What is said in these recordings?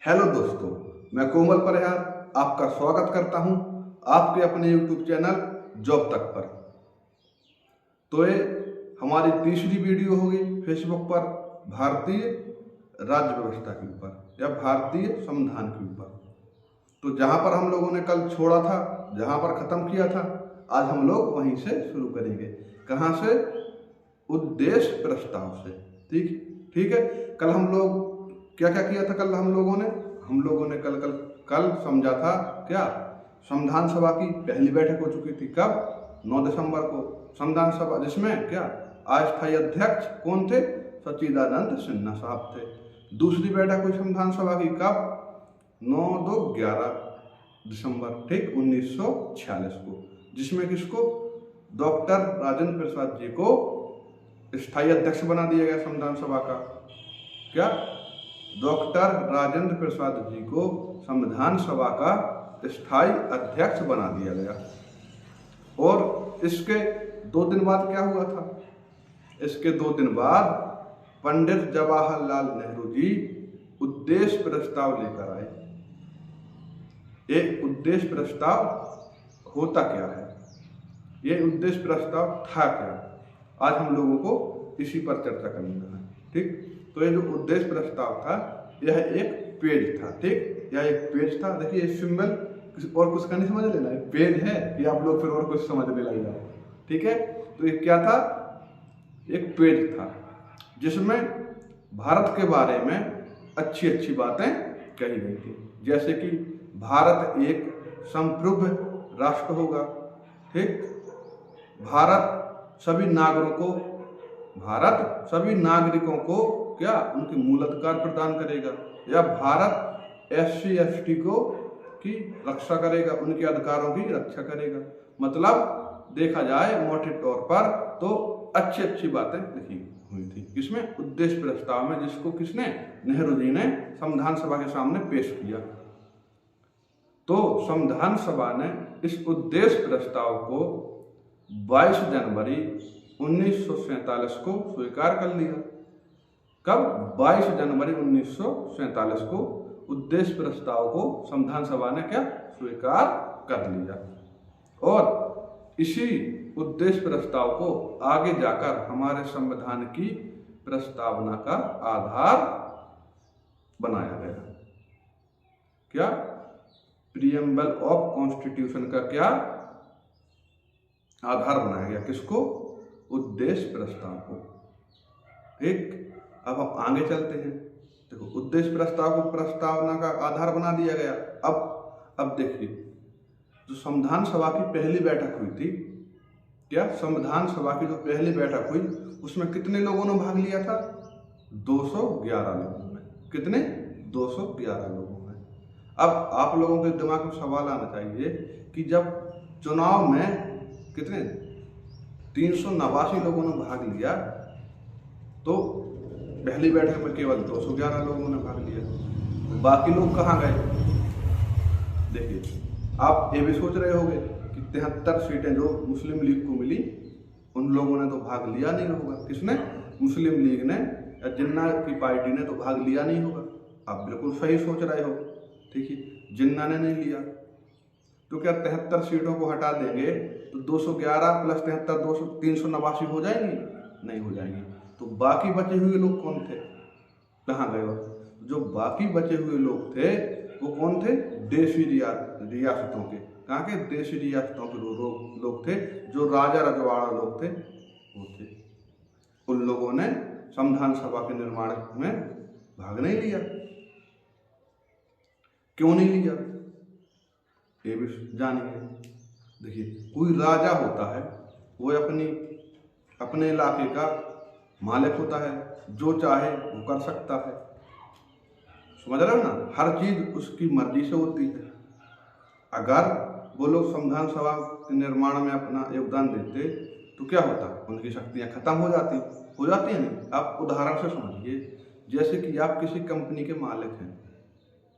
Hello दोस्तों, मैं कोमल परिहार आपका स्वागत करता हूं आपके अपने यूट्यूब चैनल जॉब तक पर। तो ये हमारी तीसरी वीडियो होगी फेसबुक पर भारतीय राज्य व्यवस्था के ऊपर या भारतीय संविधान के ऊपर। तो जहां पर हम लोगों ने कल छोड़ा था, जहां पर ख़त्म किया था, आज हम लोग वहीं से शुरू करेंगे। कहां से? उद्देश्य प्रस्ताव से। ठीक है। कल हम लोग क्या क्या किया था? कल हम लोगों ने कल समझा था क्या? संविधान सभा की पहली बैठक हो चुकी थी। कब? 9 दिसंबर को संविधान सभा, जिसमें क्या अस्थायी अध्यक्ष कौन थे? सच्चिदानंद सिन्हा साहब थे। दूसरी बैठक हुई संविधान सभा की कब? 11 दिसंबर 1946 को, जिसमें किसको? डॉक्टर राजेंद्र प्रसाद जी को स्थायी अध्यक्ष बना दिया गया संविधान सभा का। क्या? डॉक्टर राजेंद्र प्रसाद जी को संविधान सभा का स्थायी अध्यक्ष बना दिया गया। और इसके 2 दिन बाद क्या हुआ था? इसके 2 दिन बाद पंडित जवाहरलाल नेहरू जी उद्देश्य प्रस्ताव लेकर आए। ये उद्देश्य प्रस्ताव होता क्या है? ये उद्देश्य प्रस्ताव था क्या? आज हम लोगों को इसी पर चर्चा करनी है। ठीक, तो ये जो उद्देश्य प्रस्ताव था, यह एक पेज था। ठीक, यह एक पेज था। देखिए सिंबल और कुछ का नहीं समझ लेना, पेज है कि आप लोग फिर और कुछ समझने लग जाओ। ठीक है, तो ये क्या था? एक पेज था जिसमें भारत के बारे में अच्छी अच्छी बातें कही गई थी। जैसे कि भारत एक संप्रभु राष्ट्र होगा। ठीक, भारत सभी नागरिकों को क्या उनके मूल अधिकार प्रदान करेगा, या भारत SC ST को की रक्षा करेगा, उनके अधिकारों की रक्षा करेगा। मतलब देखा जाए मोटे तौर पर तो अच्छी अच्छी बातें लिखी हुई थी। किसमें? उद्देश्य प्रस्ताव में, जिसको किसने? नेहरू जी ने संविधान सभा के सामने पेश किया। तो संविधान सभा ने इस उद्देश्य प्रस्ताव को 22 जनवरी 1947 को स्वीकार कर लिया। कब? 22 जनवरी 1947 को उद्देश्य प्रस्ताव को संविधान सभा ने क्या स्वीकार कर लिया। और इसी उद्देश्य प्रस्ताव को आगे जाकर हमारे संविधान की प्रस्तावना का आधार बनाया गया। क्या? प्रीएम्बल ऑफ कॉन्स्टिट्यूशन का क्या आधार बनाया गया? किसको? उद्देश्य प्रस्ताव को। ठीक, अब हम आगे चलते हैं। देखो, उद्देश्य प्रस्ताव को प्रस्तावना का आधार बना दिया गया। अब देखिए, जो संविधान सभा की पहली बैठक हुई थी, क्या संविधान सभा की जो पहली बैठक हुई, उसमें कितने लोगों ने भाग लिया था? 211 लोगों ने। कितने? 211 लोगों ने। अब आप लोगों के दिमाग में सवाल आना चाहिए कि जब चुनाव में कितने 389 लोगों ने भाग लिया, तो पहली बैठक में केवल 211 लोगों ने भाग लिया, तो बाकी लोग कहाँ गए? देखिए, आप ये भी सोच रहे होंगे कि 73 सीटें जो मुस्लिम लीग को मिली, उन लोगों ने तो भाग लिया नहीं होगा। किसने? मुस्लिम लीग ने या जिन्ना की पार्टी ने तो भाग लिया नहीं होगा। आप बिल्कुल सही सोच रहे हो। ठीक है, जिन्ना ने नहीं लिया, तो क्या 73 सीटों को हटा देंगे तो 211 प्लस 73 389 हो जाएंगी? नहीं हो जाएंगी। तो बाकी बचे हुए लोग कौन थे? कहाँ गए वो? जो बाकी बचे हुए लोग थे वो कौन थे? देशी रियासतों के। कहाँ के? देशी रियासतों के लोग थे, जो राजा रजवाड़ा लोग थे वो थे। उन लोगों ने संविधान सभा के निर्माण में भाग नहीं लिया। क्यों नहीं लिया? ये भी जानिए। देखिए, कोई राजा होता है, वो अपने इलाके का मालिक होता है, जो चाहे वो कर सकता है। समझ रहे हो ना? हर चीज उसकी मर्जी से होती है। अगर वो लोग संविधान सभा के निर्माण में अपना योगदान देते तो क्या होता? उनकी शक्तियां खत्म हो जाती हैं नहीं। आप उदाहरण से समझिए, जैसे कि आप किसी कंपनी के मालिक हैं।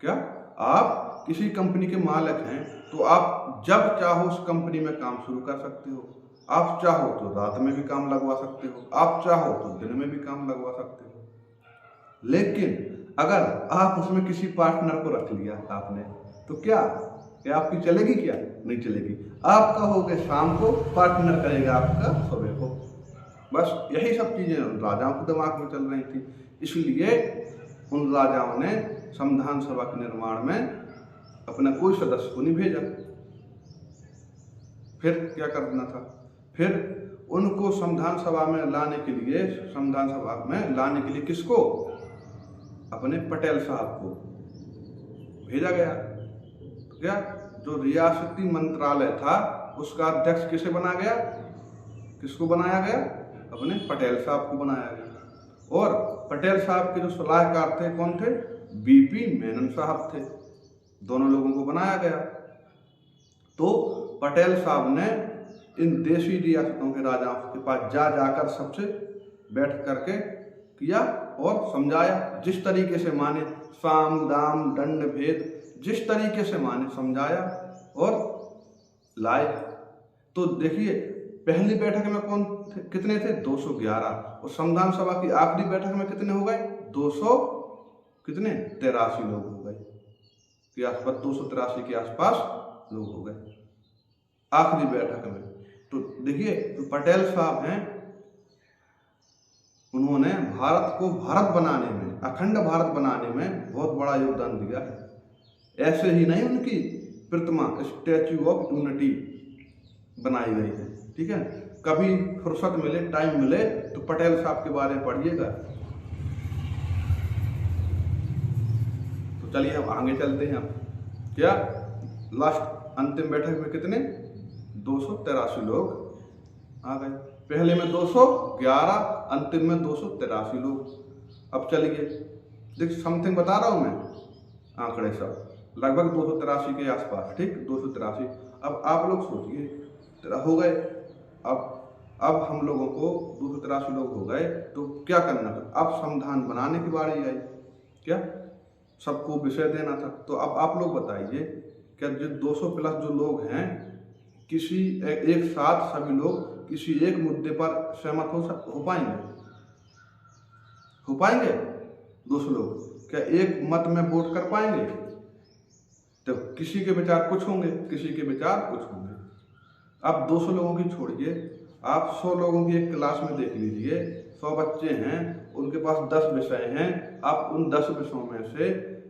क्या? आप किसी कंपनी के मालिक हैं, तो आप जब चाहो उस कंपनी में काम शुरू कर सकते हो। आप चाहो तो रात में भी काम लगवा सकते हो, आप चाहो तो दिन में भी काम लगवा सकते हो। लेकिन अगर आप उसमें किसी पार्टनर को रख लिया आपने, तो क्या आपकी चलेगी? क्या नहीं चलेगी। आपका हो गया शाम को, पार्टनर करेगा आपका सुबह को। बस यही सब चीजें राजाओं के दिमाग में चल रही थी। इसलिए उन राजाओं ने संविधान सभा के निर्माण में अपना कोई सदस्य को नहीं भेजा। फिर क्या करना था? फिर उनको संविधान सभा में लाने के लिए, संविधान सभा में लाने के लिए किसको? अपने पटेल साहब को भेजा गया। तो क्या जो रियासती मंत्रालय था उसका अध्यक्ष किसे बना गया? किसको बनाया गया? अपने पटेल साहब को बनाया गया। और पटेल साहब के जो सलाहकार थे कौन थे? बीपी मेनन साहब थे। दोनों लोगों को बनाया गया। तो पटेल साहब ने इन देशी रियासतों के राजाओं के पास जाकर सबसे बैठ करके किया और समझाया। जिस तरीके से माने, साम दाम दंड भेद, जिस तरीके से माने समझाया और लाए। तो देखिए, पहली बैठक में कौन थे? कितने थे? 211। और संविधान सभा की आखिरी बैठक में कितने हो गए? 283 लोग हो गए के आसपास, 283 के आसपास लोग हो गए आखिरी बैठक में। तो देखिए, तो पटेल साहब हैं, उन्होंने भारत को भारत बनाने में, अखंड भारत बनाने में बहुत बड़ा योगदान दिया है। ऐसे ही नहीं उनकी प्रतिमा, स्टैच्यू ऑफ यूनिटी बनाई गई है। ठीक है, कभी फुर्सत मिले, टाइम मिले तो पटेल साहब के बारे में पढ़िएगा। तो चलिए हम आगे चलते हैं। क्या लास्ट अंतिम बैठक में कितने? 283 लोग आ गए। पहले में 211, अंतिम में 283 लोग। अब चलिए, देख समथिंग बता रहा हूं मैं, आंकड़े सब लगभग 283 के आसपास। ठीक, 283। अब आप लोग सोचिए, हो गए। अब हम लोगों को 283 लोग हो गए, तो क्या करना था? अब संविधान बनाने की बारी आई। क्या सबको विषय देना था। तो अब आप लोग बताइए, क्या जो 200 प्लस जो लोग हैं, किसी एक साथ सभी लोग किसी एक मुद्दे पर सहमत हो पाएंगे? हो पाएंगे? 200 लोग क्या एक मत में वोट कर पाएंगे? तो किसी के विचार कुछ होंगे, किसी के विचार कुछ होंगे। अब 200 लोगों की छोड़िए, आप 100 लोगों की एक क्लास में देख लीजिए। 100 बच्चे हैं, उनके पास 10 विषय हैं। आप उन 10 विषयों में से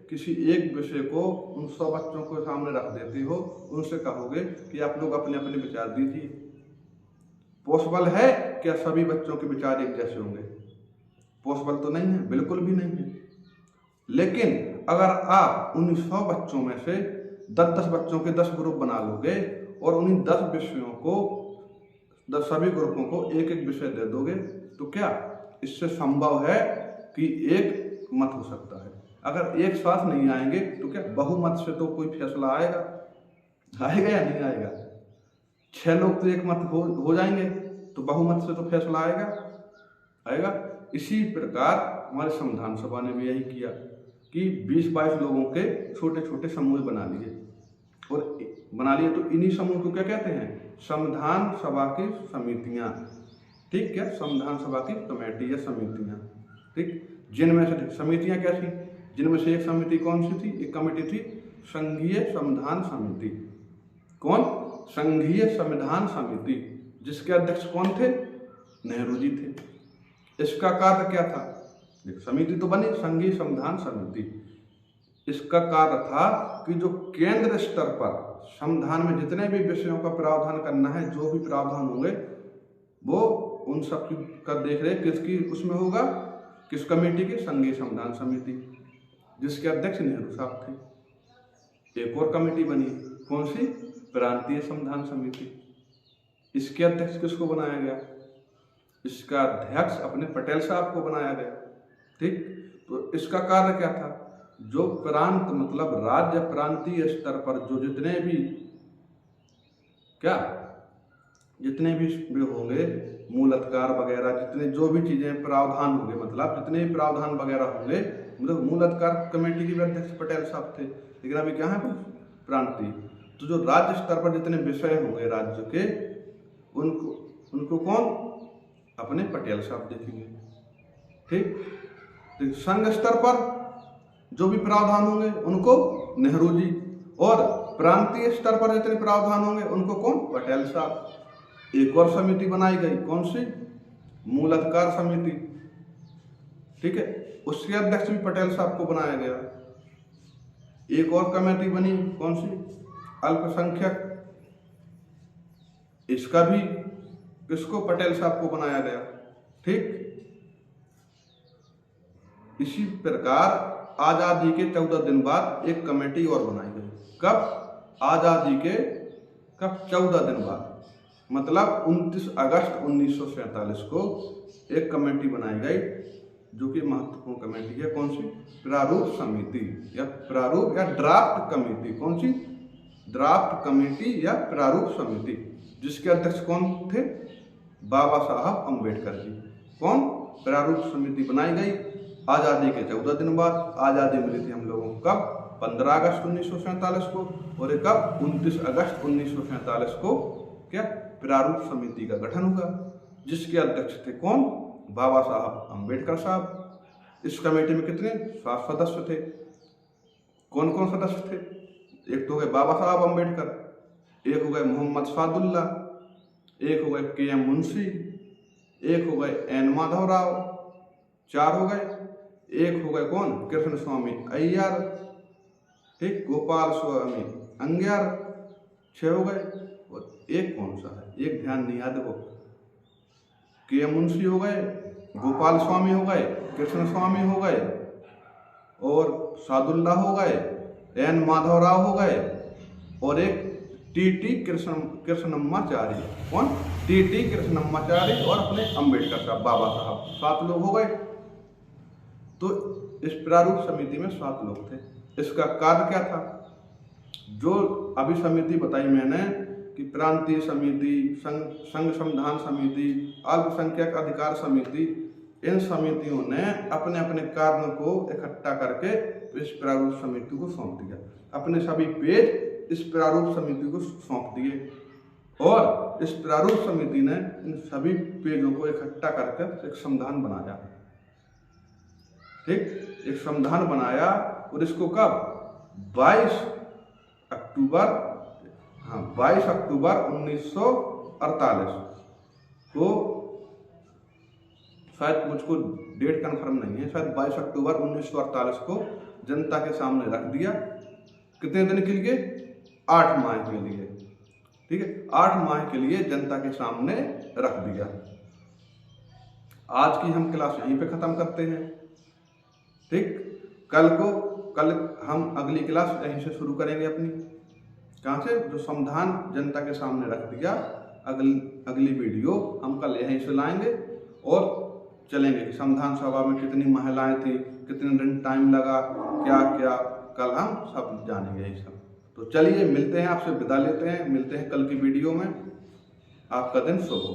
किसी एक विषय को उन 100 बच्चों को सामने रख देते हो, उनसे कहोगे कि आप लोग अपने अपने विचार दीजिए। पॉसिबल है क्या सभी बच्चों के विचार एक जैसे होंगे? पॉसिबल तो नहीं है, बिल्कुल भी नहीं है। लेकिन अगर आप उन 100 बच्चों में से 10-10 बच्चों के 10 ग्रुप बना लोगे और उन्हीं 10 विषयों को, सभी ग्रुपों को एक एक विषय दे दोगे, तो क्या इससे संभव है कि एक मत हो सकता है? अगर एक साथ नहीं आएंगे तो क्या बहुमत से तो कोई फैसला आएगा? आएगा या नहीं आएगा? 6 लोग तो एक मत हो जाएंगे, तो बहुमत से तो फैसला आएगा। इसी प्रकार हमारे संविधान सभा ने भी यही किया कि 20-22 लोगों के छोटे छोटे समूह बना लिए। तो इन्हीं समूह को क्या कहते हैं? संविधान सभा की समितियां। ठीक, क्या संविधान सभा की कमेटी या समितियां। ठीक, जिनमें से समितियां क्या थी? जिनमें से एक समिति कौन सी थी? एक कमेटी थी संघीय संविधान समिति। कौन? संघीय संविधान समिति, जिसके अध्यक्ष कौन थे? नेहरू जी थे। इसका कार्य क्या था? समिति तो बनी संघीय संविधान समिति। इसका कार्य था कि जो केंद्र स्तर पर संविधान में जितने भी विषयों का प्रावधान करना है, जो भी प्रावधान होंगे, वो उन सब की का देख रेख किसकी उसमें होगा? किस कमेटी की? संघीय संविधान समिति, जिसके अध्यक्ष नेहरू साहब थे। एक और कमेटी बनी, कौन सी? प्रांतीय संविधान समिति। इसके अध्यक्ष किसको बनाया गया? इसका अध्यक्ष अपने पटेल साहब को बनाया गया। ठीक, तो इसका कार्य क्या था? जो प्रांत मतलब राज्य प्रांतीय स्तर पर जो जितने भी होंगे, मूल अधिकार वगैरह, जितने जो भी चीजें प्रावधान होंगे, मतलब जितने भी प्रावधान वगैरह होंगे, मतलब मूल अधिकार कमेटी के अध्यक्ष पटेल साहब थे। लेकिन अभी क्या है? प्रांतीय। तो जो राज्य स्तर पर जितने विषय होंगे राज्य के, उनको कौन? अपने पटेल साहब देखेंगे। ठीक, तो संघ स्तर पर जो भी प्रावधान होंगे उनको नेहरू जी, और प्रांतीय स्तर पर जितने प्रावधान होंगे उनको कौन, पटेल साहब। एक और समिति बनाई गई, कौन सी, मूल अधिकार समिति, ठीक है, उसके अध्यक्ष भी पटेल साहब को बनाया गया। एक और कमेटी बनी, कौन सी, अल्पसंख्यक, इसका भी किसको, पटेल साहब को बनाया गया। ठीक, इसी प्रकार आजादी के 14 दिन बाद एक कमेटी और बनाई गई। कब, आजादी के कब 14 दिन बाद, मतलब 29 अगस्त 1947 को एक कमेटी बनाई गई, जो कि महत्वपूर्ण कमेटी है। कौन सी, प्रारूप समिति या प्रारूप या ड्राफ्ट कमेटी। कौन सी, ड्राफ्ट कमेटी या प्रारूप समिति, जिसके अध्यक्ष कौन थे, बाबा साहब अम्बेडकर जी। कौन, प्रारूप समिति बनाई गई आज़ादी के 14 दिन बाद। आज़ादी मिली थी हम लोगों को कब, 15 अगस्त 1947 को, और ये कब, 29 अगस्त 1947 को क्या, प्रारूप समिति का गठन हुआ, जिसके अध्यक्ष थे कौन, बाबा साहब अम्बेडकर साहब। इस कमेटी में कितने, 7 सदस्य थे। कौन कौन सदस्य थे, एक तो हो गए बाबा साहब अम्बेडकर, एक हो गए मोहम्मद सादुल्ला, एक हो गए के.एम. मुंशी, एक हो गए एन माधव राव, 4 हो गए, एक हो गए कौन, कृष्ण स्वामी अय्यर, ठीक, गोपाल स्वामी अंग्यार, 6 हो गए, और एक कौन सा है, एक ध्यान नहीं याद, वो के.एम. मुंशी हो गए, गोपाल स्वामी हो गए, कृष्ण स्वामी हो गए, और सादुल्ला हो गए, एन माधव राव हो गए, और एक टी.टी. कृष्णम्माचारी। कौन, टी.टी. कृष्णम्माचारी, और अपने अम्बेडकर साहब, बाबा साहब, 7 लोग हो गए। तो इस प्रारूप समिति में 7 लोग थे। इसका कार्य क्या था, जो अभी समिति बताई मैंने कि प्रांतीय समिति, संघ संविधान समिति, अल्पसंख्यक अधिकार समिति, इन समितियों ने अपने अपने कार्यों को इकट्ठा करके इस प्रारूप समिति को सौंप दिया। अपने सभी पेज इस प्रारूप समिति को सौंप दिए, और इस प्रारूप समिति ने इन सभी पेजों को इकट्ठा करके एक संविधान बनाया। ठीक, एक संविधान बनाया, और इसको कब, 22 अक्टूबर 1948 को, शायद मुझको डेट कंफर्म नहीं है, शायद 22 अक्टूबर 1948 को जनता के सामने रख दिया। कितने दिन के लिए, 8 माह के लिए। ठीक है, 8 माह के लिए जनता के सामने रख दिया। आज की हम क्लास यहीं पे खत्म करते हैं। ठीक, कल हम अगली क्लास यहीं से शुरू करेंगे अपनी। कहाँ से, जो संविधान जनता के सामने रख दिया, अगली वीडियो हम कल यहीं से लाएंगे, और चलेंगे कि संविधान सभा में कितनी महिलाएं थी, कितने दिन टाइम लगा, क्या क्या, कल हम सब जानेंगे यही सब। तो चलिए, मिलते हैं, आपसे विदा लेते हैं, मिलते हैं कल की वीडियो में। आपका दिन शुभ हो।